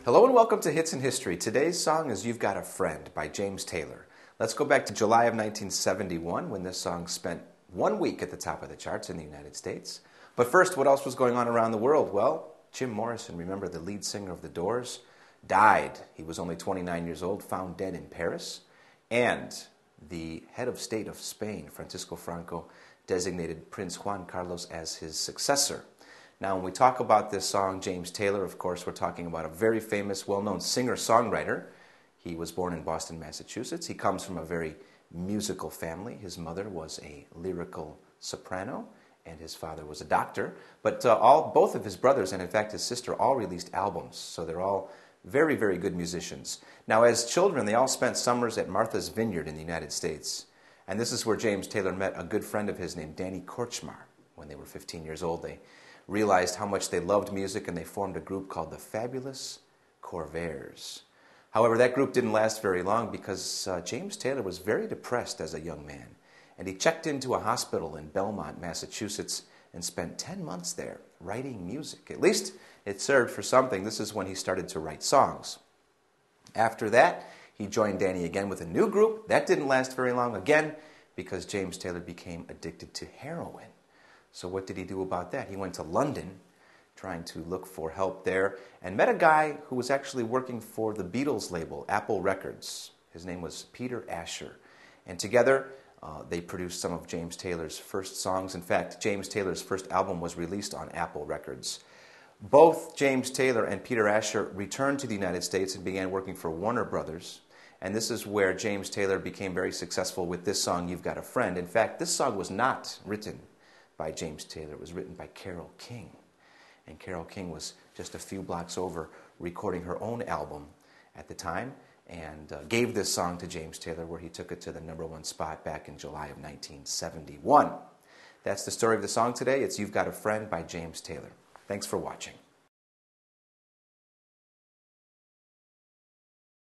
Hello and welcome to Hits in History. Today's song is You've Got a Friend by James Taylor. Let's go back to July of 1971 when this song spent 1 week at the top of the charts in the United States. But first, what else was going on around the world? Well, Jim Morrison, remember the lead singer of The Doors, died. He was only 29 years old, found dead in Paris. And the head of state of Spain, Francisco Franco, designated Prince Juan Carlos as his successor. Now, when we talk about this song, James Taylor, of course, we're talking about a very famous, well-known singer-songwriter. He was born in Boston, Massachusetts. He comes from a very musical family. His mother was a lyrical soprano, and his father was a doctor. But both of his brothers, and in fact his sister, all released albums. So they're all very, very good musicians. Now, as children, they all spent summers at Martha's Vineyard in the United States. And this is where James Taylor met a good friend of his named Danny Kortchmar. When they were 15 years old, they realized how much they loved music, and they formed a group called the Fabulous Corvairs. However, that group didn't last very long because James Taylor was very depressed as a young man, and he checked into a hospital in Belmont, Massachusetts, and spent 10 months there writing music. At least it served for something. This is when he started to write songs. After that, he joined Danny again with a new group. That didn't last very long again because James Taylor became addicted to heroin. So what did he do about that? He went to London trying to look for help there and met a guy who was actually working for the Beatles label, Apple Records. His name was Peter Asher. And together they produced some of James Taylor's first songs. In fact, James Taylor's first album was released on Apple Records. Both James Taylor and Peter Asher returned to the United States and began working for Warner Brothers. And this is where James Taylor became very successful with this song, You've Got a Friend. In fact, this song was not written by James Taylor. It was written by Carole King. And Carole King was just a few blocks over recording her own album at the time and gave this song to James Taylor, where he took it to the #1 spot back in July of 1971. That's the story of the song today. It's You've Got a Friend by James Taylor. Thanks for watching.